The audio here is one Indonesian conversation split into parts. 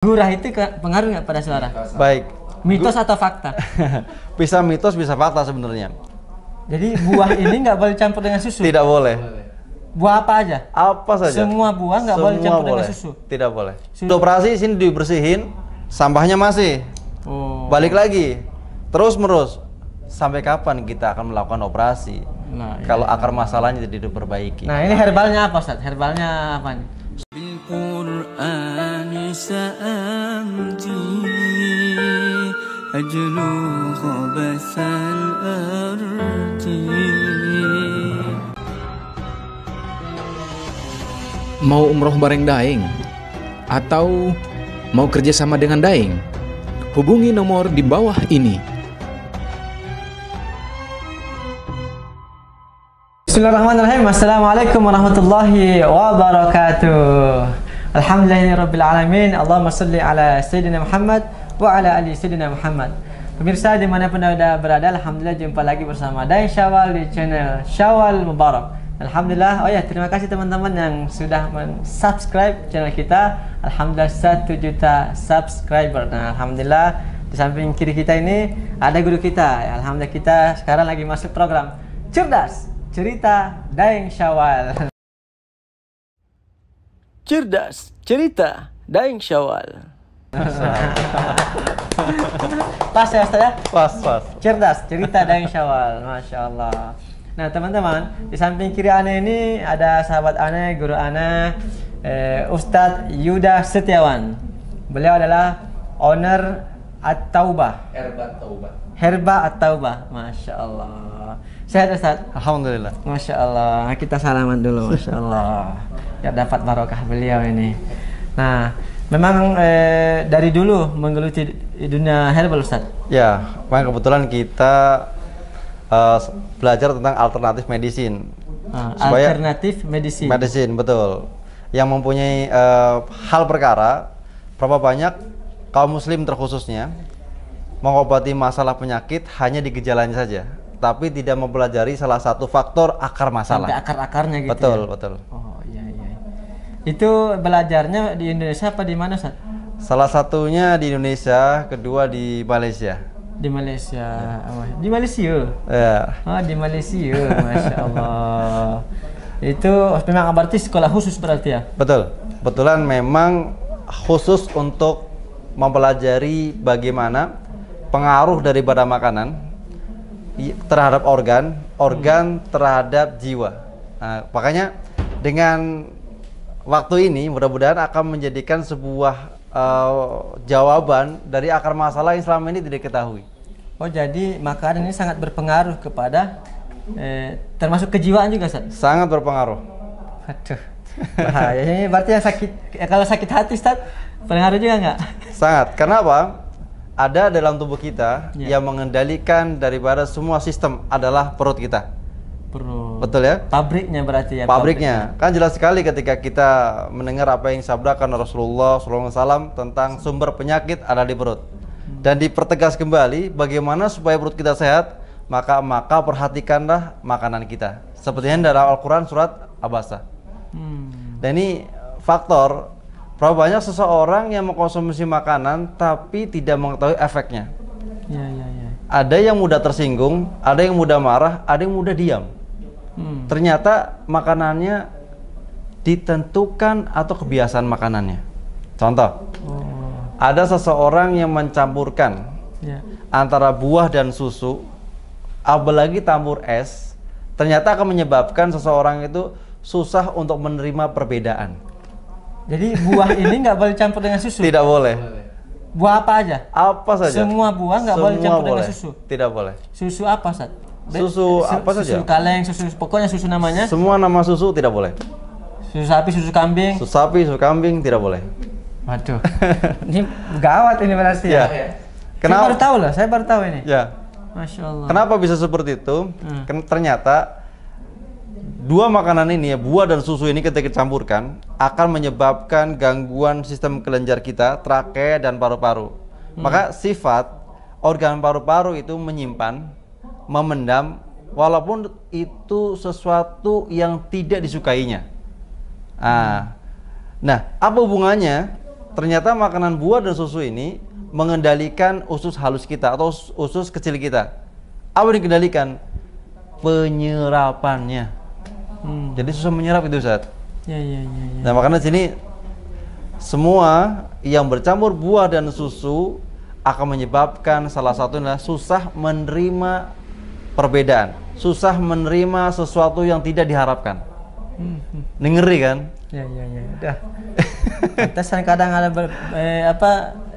Gurah itu pengaruh nggak pada suara? Baik. Mitos atau fakta? Bisa mitos, bisa fakta sebenarnya. Jadi buah ini nggak boleh campur dengan susu? Tidak boleh. Buah apa aja? Apa saja. Semua buah nggak boleh campur dengan susu? Tidak boleh. Operasi sini dibersihin, sampahnya masih. Balik lagi. Terus menerus. Sampai kapan kita akan melakukan operasi? Nah, kalau akar masalahnya tidak diperbaiki. Nah, ini herbalnya apa, Ustaz? Herbalnya apa nih? بالقرآن سأمضي أجلو خبث الأرض. Mau umroh bareng Daeng? Atau mau kerjasama dengan Daeng? Hubungi nomor di bawah ini. Bismillahirrahmanirrahim. Assalamualaikum warahmatullahi wabarakatuh. Alhamdulillahirabbil alamin. Allahumma shalli ala sayyidina Muhammad wa ala ali sayyidina Muhammad. Pemirsa dimanapun Anda berada, alhamdulillah jumpa lagi bersama Daeng Syawal di channel Syawal Mubarak. Alhamdulillah. Oh ya, terima kasih teman-teman yang sudah subscribe channel kita. Alhamdulillah 1 juta subscriber. Nah, alhamdulillah di samping kiri kita ini ada guru kita. Alhamdulillah kita sekarang lagi masuk program Cerdas Cerita Daeng Syawal. Cerdas Cerita Daeng Syawal. Pas ya Ustaz ya? Pas. Cerdas Cerita Daeng Syawal. Masya Allah. Nah teman-teman, di samping kiri Ana ini ada sahabat Ana, guru Ana, Ustadz Yuda Setiawan. Beliau adalah owner At-Taubah. Herba At-Taubah. Masya Allah. Sehat Ustaz? Alhamdulillah. Masya Allah. Kita salaman dulu. Masya Allah. Ya dapat barokah beliau ini. Nah, memang dari dulu menggeluti dunia herbal Ustaz? Ya, memang kebetulan kita belajar tentang alternatif medicine. Alternatif medicine. Medicine, betul. Yang mempunyai hal perkara, berapa banyak kaum muslim terkhususnya mengobati masalah penyakit hanya di gejalanya saja, tapi tidak mempelajari salah satu faktor akar masalah. Sampai akar-akarnya gitu. Betul, ya? betul. Oh iya. Itu belajarnya di Indonesia apa di mana, Ustaz? Salah satunya di Indonesia, kedua di Malaysia. Di Malaysia. Oh, di Malaysia. Ya. Oh, di Malaysia. Masya Allah. Itu memang berarti sekolah khusus berarti ya? Betul. Kebetulan memang khusus untuk mempelajari bagaimana pengaruh daripada makanan terhadap organ terhadap jiwa. Nah, makanya dengan waktu ini mudah-mudahan akan menjadikan sebuah jawaban dari akar masalah yang selama ini tidak diketahui. Oh, jadi makanan ini sangat berpengaruh kepada termasuk kejiwaan juga, Ustaz? Sangat berpengaruh. Aduh. Bahaya. Ini berarti yang sakit, kalau sakit hati, Ustaz, pengaruh juga nggak? Sangat. Kenapa? Ada dalam tubuh kita yang mengendalikan daripada semua sistem adalah perut kita. Perut. Betul ya? Pabriknya berarti ya? Pabriknya. Kan jelas sekali ketika kita mendengar apa yang disabdakan Rasulullah SAW tentang sumber penyakit ada di perut. Dan dipertegas kembali bagaimana supaya perut kita sehat, maka perhatikanlah makanan kita. Seperti yang dalam Al-Quran surat Abasa. Dan ini faktor berapa banyak seseorang yang mengkonsumsi makanan tapi tidak mengetahui efeknya. Ya. Ada yang mudah tersinggung, ada yang mudah marah, ada yang mudah diam. Ternyata makanannya ditentukan atau kebiasaan makanannya. Contoh, ada seseorang yang mencampurkan antara buah dan susu, apalagi campur es, ternyata akan menyebabkan seseorang itu susah untuk menerima perbedaan. Jadi buah ini nggak boleh campur dengan susu? Tidak boleh. Buah apa aja? Apa saja. Semua buah nggak boleh campur dengan susu? Tidak boleh. Susu apa, Ustaz? Susu apa saja? Susu kaleng, pokoknya susu namanya? Semua nama susu tidak boleh. Susu sapi, susu kambing? Susu sapi, susu kambing tidak boleh. Waduh. Ini gawat ini berarti ya? Kenapa? Saya baru tahu ini. Ya. Masya Allah. Kenapa bisa seperti itu? Ternyata dua makanan ini, buah dan susu ini ketika dicampurkan akan menyebabkan gangguan sistem kelenjar kita, trakea dan paru-paru. Maka sifat organ paru-paru itu menyimpan, memendam, walaupun itu sesuatu yang tidak disukainya. Nah, apa hubungannya ternyata makanan buah dan susu ini mengendalikan usus halus kita atau usus kecil kita. Apa yang dikendalikan? Penyerapannya. Jadi susah menyerap itu, Ustaz. Ya. Nah, makanya sini semua yang bercampur buah dan susu akan menyebabkan salah satunya susah menerima perbedaan, susah menerima sesuatu yang tidak diharapkan. Ini ngeri kan? Ya. Udah. Pantesan kadang ada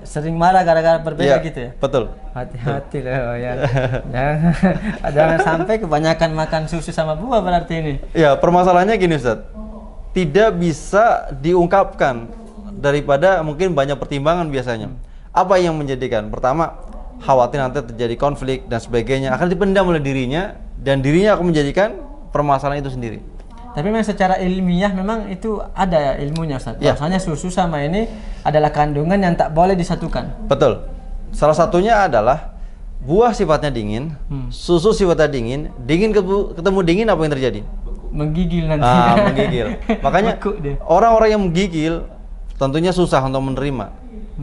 sering marah gara-gara berbeda gitu ya. Betul. Hati-hati loh ya. Jangan sampai kebanyakan makan susu sama buah berarti ini. Ya, permasalahannya gini, Ustaz. Tidak bisa diungkapkan daripada mungkin banyak pertimbangan biasanya. Apa yang menjadikan? Pertama, khawatir nanti terjadi konflik dan sebagainya, akan dipendam oleh dirinya dan dirinya akan menjadikan permasalahan itu sendiri. Tapi memang secara ilmiah memang itu ada ilmunya, Ustaz. Ya. Bahwasanya susu sama ini adalah kandungan yang tak boleh disatukan. Betul. Salah satunya adalah buah sifatnya dingin, susu sifatnya dingin, ketemu dingin apa yang terjadi? Menggigil nanti. Menggigil. Makanya orang-orang yang menggigil tentunya susah untuk menerima,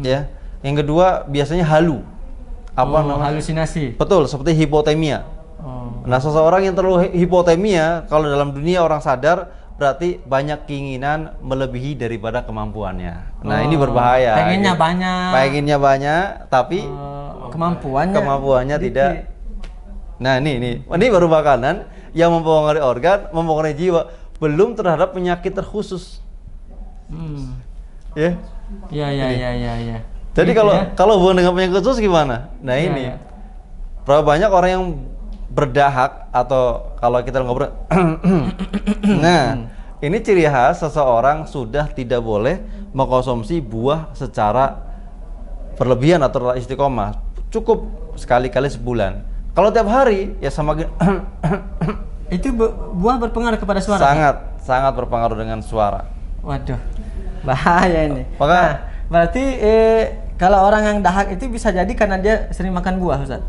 ya. Yang kedua biasanya halu. Halusinasi. Betul, seperti hipotemia. Nah, seseorang yang terlalu hipotemia, kalau dalam dunia orang sadar, berarti banyak keinginan melebihi daripada kemampuannya. Nah, ini berbahaya. Pengennya banyak, tapi kemampuannya tidak. Nah, ini baru makanan yang mempengaruhi organ, mempengaruhi jiwa, belum terhadap penyakit terkhusus. Ya. Jadi kalau hubungan dengan penyakit khusus gimana? Nah, ini. Berapa banyak orang yang berdahak atau kalau kita ngobrol nah, ini ciri khas seseorang sudah tidak boleh mengkonsumsi buah secara berlebihan atau istiqomah. Cukup sekali-kali sebulan. Kalau tiap hari ya sama itu buah berpengaruh kepada suara. Sangat berpengaruh dengan suara. Waduh. Bahaya ini. Maka berarti kalau orang yang dahak itu bisa jadi karena dia sering makan buah, Ustaz.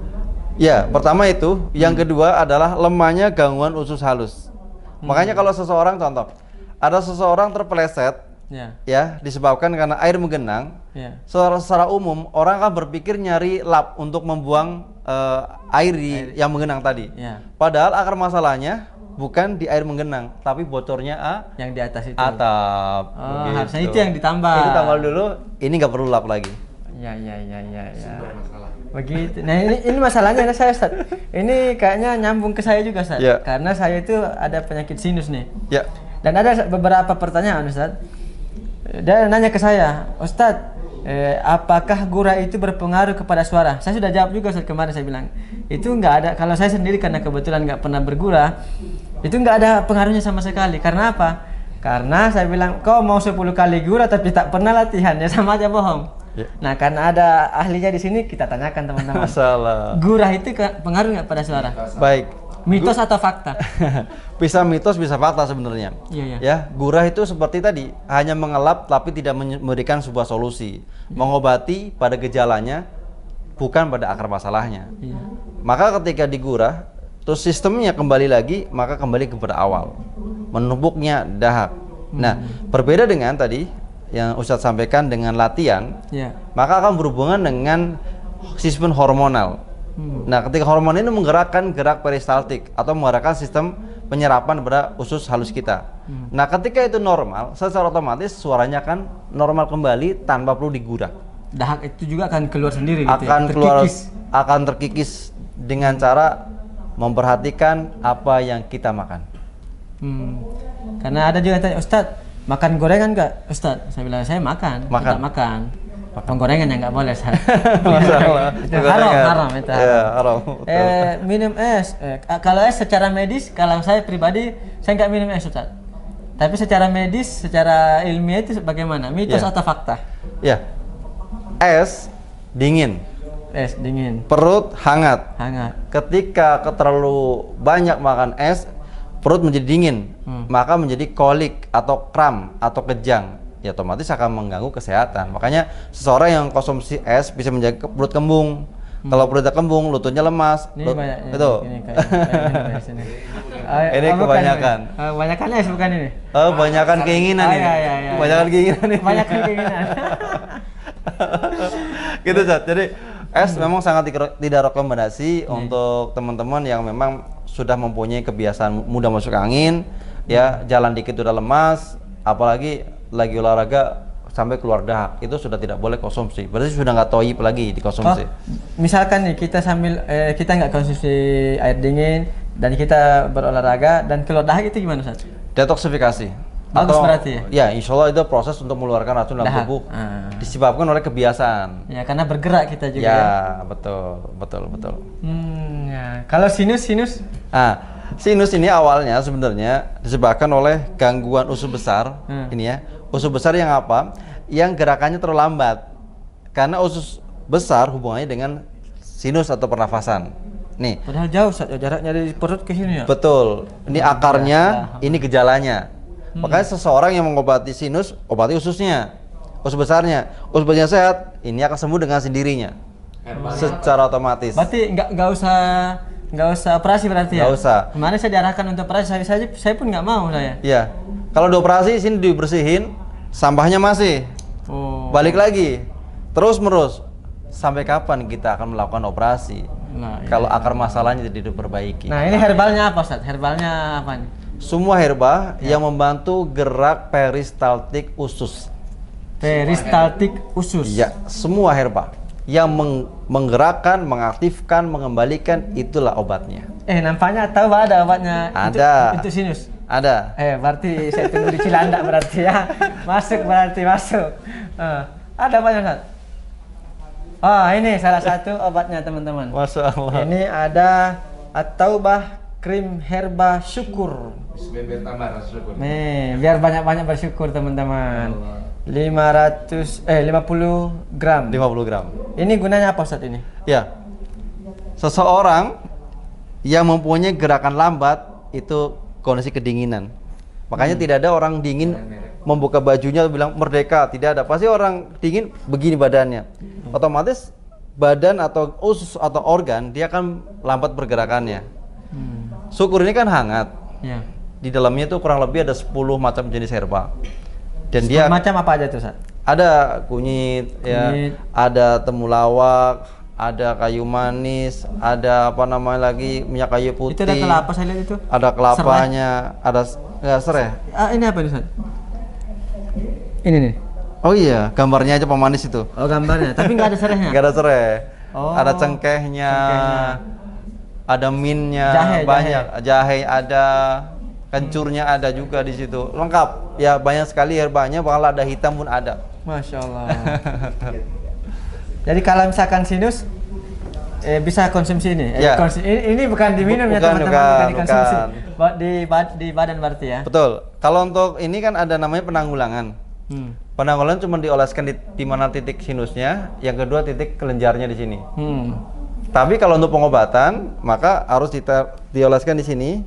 Ya, pertama itu. Yang kedua adalah lemahnya gangguan usus halus. Makanya kalau seseorang, contoh, ada seseorang terpeleset, ya, disebabkan karena air menggenang. Secara umum orang akan berpikir nyari lap untuk membuang air yang menggenang tadi. Padahal akar masalahnya bukan di air menggenang, tapi bocornya yang di atas itu. Atap. Harusnya itu yang ditambah. Itu tambah dulu. Ini nggak perlu lap lagi. Ya. Begitu. Nah, ini masalahnya ada saya, Ustaz. Ini kayaknya nyambung ke saya juga, Ustaz. Karena saya itu ada penyakit sinus nih. Dan ada beberapa pertanyaan, Ustaz. Dia nanya ke saya, Ustaz, apakah gurah itu berpengaruh kepada suara? Saya sudah jawab juga, Ustaz, kemarin saya bilang. Itu nggak ada, kalau saya sendiri karena kebetulan nggak pernah bergurah, itu nggak ada pengaruhnya sama sekali. Karena apa? Karena saya bilang, kau mau 10 kali gurah tapi tak pernah latihan, ya sama aja bohong. Nah, karena ada ahlinya di sini, kita tanyakan teman-teman. Masalah. Gurah itu pengaruh nggak pada suara? Baik. Mitos atau fakta? Bisa mitos, bisa fakta sebenarnya. Ya, gurah itu seperti tadi, hanya mengelap tapi tidak memberikan sebuah solusi. Mengobati pada gejalanya, bukan pada akar masalahnya. Maka ketika digurah, terus sistemnya kembali lagi, maka kembali kepada awal. Menumpuknya dahak. Nah, berbeda dengan tadi yang Ustadz sampaikan dengan latihan, maka akan berhubungan dengan sistem hormonal. Nah, ketika hormon ini menggerakkan gerak peristaltik atau menggerakkan sistem penyerapan pada usus halus kita. Nah, ketika itu normal, secara otomatis suaranya akan normal kembali tanpa perlu digurah. Dahak itu juga akan keluar sendiri gitu akan terkikis dengan cara memperhatikan apa yang kita makan. Karena ada juga yang tanya, Ustadz, makan gorengan nggak, Ustadz? Saya bilang, saya makan. Tidak makan. Penggorengan yang nggak boleh, Ustadz. Masalah. Haram itu. Haram. Minum es. Kalau es secara medis, kalau saya pribadi, saya nggak minum es, Ustadz. Tapi secara medis, secara ilmiah itu bagaimana? Mitos atau fakta? Ya. Es dingin. Es dingin. Perut hangat. Ketika terlalu banyak makan es, perut menjadi dingin, maka menjadi kolik atau kram atau kejang, ya otomatis akan mengganggu kesehatan. Makanya seseorang yang konsumsi es bisa menjaga perut kembung. Kalau perutnya kembung, lututnya lemas. Itu. Ini kebanyakan. Kebanyakan es bukan ini? Kebanyakan keinginan ini. Banyakan keinginan. Gitu Ustaz. Jadi es memang sangat tidak rekomendasi untuk teman-teman yang memang sudah mempunyai kebiasaan mudah masuk angin, ya jalan dikit udah lemas, apalagi lagi olahraga sampai keluar dahak, itu sudah tidak boleh konsumsi. Berarti sudah nggak toyib lagi dikonsumsi. Misalkan nih kita sambil kita nggak konsumsi air dingin dan kita berolahraga dan keluar dahak, itu gimana Ustaz? Detoksifikasi. Bagus berarti ya? Ya, insya Allah itu proses untuk mengeluarkan racun dalam dahak. tubuh disebabkan oleh kebiasaan. Ya, karena bergerak kita juga. Ya, betul. Ya. Kalau sinus? Sinus ini awalnya sebenarnya disebabkan oleh gangguan usus besar. Ini ya, usus besar yang apa? Yang gerakannya terlambat. Karena usus besar hubungannya dengan sinus atau pernafasan. Nih. Padahal jauh Ustaz, jaraknya dari perut ke sini ya. Betul. Ini akarnya, ini gejalanya. Makanya seseorang yang mengobati sinus, obati ususnya, usus besarnya. Usus besarnya sehat, ini akan sembuh dengan sendirinya. Secara otomatis. Berarti nggak usah operasi berarti ya? Nggak usah. Kemarin saya diarahkan untuk operasi, saya pun nggak mau saya. Iya. Kalau dioperasi sini dibersihin, sampahnya masih. Balik lagi, terus menerus. Sampai kapan kita akan melakukan operasi? Nah, kalau akar masalahnya tidak diperbaiki. Nah, ini herbalnya apa Ustaz? Herbalnya apa nih? Semua herba yang membantu gerak peristaltik usus. Peristaltik usus. Ya, semua herba yang menggerakkan, mengaktifkan, mengembalikan, itulah obatnya. Nampaknya tahu ada obatnya. Ada. Untuk sinus. Ada. Berarti saya tunggu di Cilandak berarti ya. Masuk. Ada banyak Ustaz. Ini salah satu obatnya teman-teman. Masya Allah. Ini ada At-Taubah krim herba syukur. Nih, biar banyak-banyak bersyukur teman-teman. 50 gram. 50 gram. Ini gunanya apa Ustaz ini? Ya. Seseorang yang mempunyai gerakan lambat itu kondisi kedinginan. Makanya tidak ada orang dingin membuka bajunya bilang merdeka, tidak ada. Pasti orang dingin begini badannya. Otomatis badan atau usus atau organ dia akan lambat pergerakannya. Syukur ini kan hangat. Ya. Di dalamnya itu kurang lebih ada 10 macam jenis herba. Dan dia macam apa aja tuh Ustaz? Ada kunyit, ya, ada temulawak, ada kayu manis, ada apa namanya lagi minyak kayu putih. Itu ada kelapa saya lihat itu. Ada kelapanya, ada serai. Ini apa Ustaz? Ini nih. Oh iya, gambarnya aja pemanis itu. Oh, gambarnya, tapi nggak ada serainya. Nggak ada serai. Ada cengkehnya. Ada minnya, banyak. Jahe ada, kencurnya ada juga di situ. Lengkap. Ya, banyak sekali herbanya, bahkan lada hitam pun ada. Masya Allah. Jadi kalau misalkan sinus bisa konsumsi ini. Ya. Ini bukan diminum ya teman-teman, bukan dikonsumsi. Di badan berarti ya. Betul. Kalau untuk ini kan ada namanya penanggulangan. Penanggulangan cuma dioleskan di mana titik sinusnya, yang kedua titik kelenjarnya di sini. Tapi kalau untuk pengobatan, maka harus dioleskan di sini,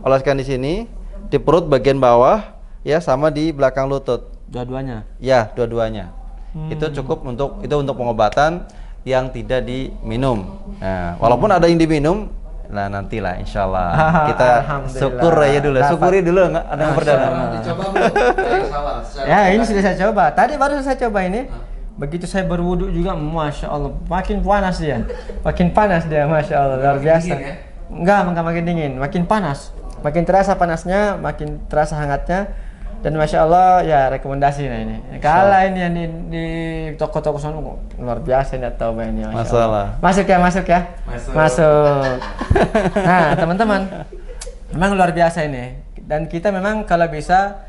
oleskan di sini, di perut bagian bawah, ya, sama di belakang lutut. Dua-duanya. Ya, dua-duanya. Itu cukup untuk pengobatan yang tidak diminum. Nah, walaupun ada yang diminum, nah nantilah insyaallah kita syukur aja dulu. Syukuri dulu, nggak ada yang perdana. Dicoba belum? Ya, ini sudah saya coba. Tadi baru saya coba ini. Begitu saya berwudu juga, Masya Allah, makin panas dia. Masya Allah, luar biasa. Enggak makin dingin, makin panas. Makin terasa panasnya, makin terasa hangatnya. Dan Masya Allah, ya rekomendasi ini. Kalau ini yang di toko-toko sana, luar biasa ini atau ini. Masya Allah. Masuk ya. Masuk. Nah, teman-teman, memang luar biasa ini. Dan kita memang kalau bisa,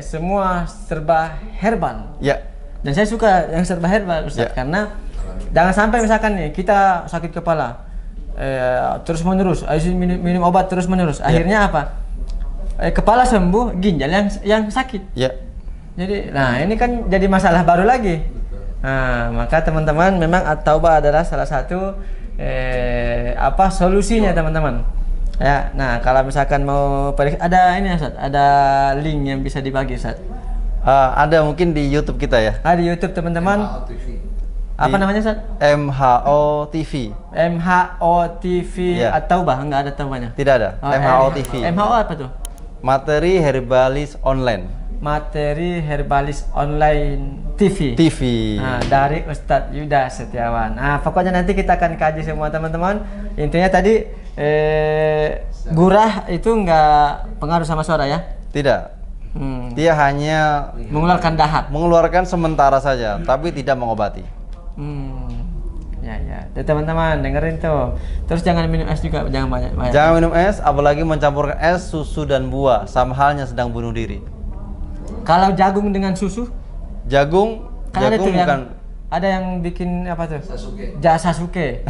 semua serba herbal. Ya. Dan saya suka yang serba herbal Ustaz, karena jangan sampai misalkan nih kita sakit kepala terus menerus, minum obat terus menerus, akhirnya apa? Kepala sembuh, ginjal yang sakit. Ya. Jadi, nah ini kan jadi masalah baru lagi. Nah, maka teman-teman memang At-Taubah adalah salah satu solusinya teman-teman. Ya, nah kalau misalkan mau ada ini Ustaz, ada link yang bisa dibagi Ustaz. Ada mungkin di YouTube kita ya. Di YouTube teman-teman. Apa namanya Ustaz? MHO TV. MHO TV Ya. At-Taubah, enggak ada taubahnya. Tidak ada. MHO TV. MHO apa tuh? Materi herbalis online. materi herbalis online TV. Nah, dari Ustadz Yuda Setiawan. Nah, pokoknya nanti kita akan kaji semua teman-teman. Intinya tadi gurah itu nggak pengaruh sama suara ya? Tidak. Dia hanya mengeluarkan dahak. Mengeluarkan sementara saja, tapi tidak mengobati. Ya. Jadi teman-teman dengerin tuh. Terus jangan minum es juga, jangan banyak. Jangan minum es, apalagi mencampurkan es, susu dan buah, sama halnya sedang bunuh diri. Kalau jagung dengan susu? Jagung Kan bukan. Ada yang bikin apa tuh? Jasuke.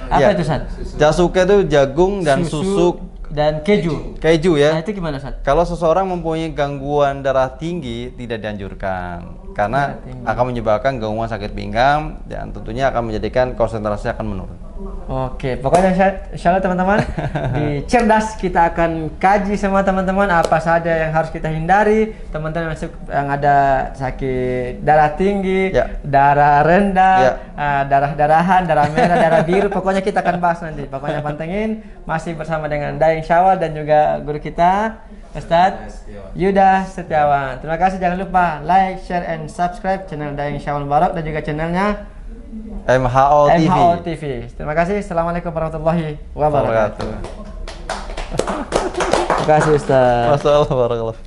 Apa Ya. itu, San? Jasuke itu jagung dan susu dan keju. Keju ya. Nah, itu gimana, San? Kalau seseorang mempunyai gangguan darah tinggi tidak dianjurkan karena akan menyebabkan gangguan sakit pinggang dan tentunya akan menjadikan konsentrasi akan menurun. Oke, pokoknya insya Allah teman-teman di Cerdas kita akan kaji semua teman-teman apa saja yang harus kita hindari. Teman-teman yang ada sakit darah tinggi, darah rendah, darah-darahan, darah merah, darah biru, pokoknya kita akan bahas nanti. Pokoknya pantengin, masih bersama dengan Daeng Syawal dan juga guru kita Ustadz Yuda Setiawan. Terima kasih, jangan lupa like, share, and subscribe channel Daeng Syawal Mubarak dan juga channelnya MHO TV. Terima kasih. Assalamualaikum warahmatullahi wabarakatuh. Terima kasih Ustaz. Masyaallah, barakallah.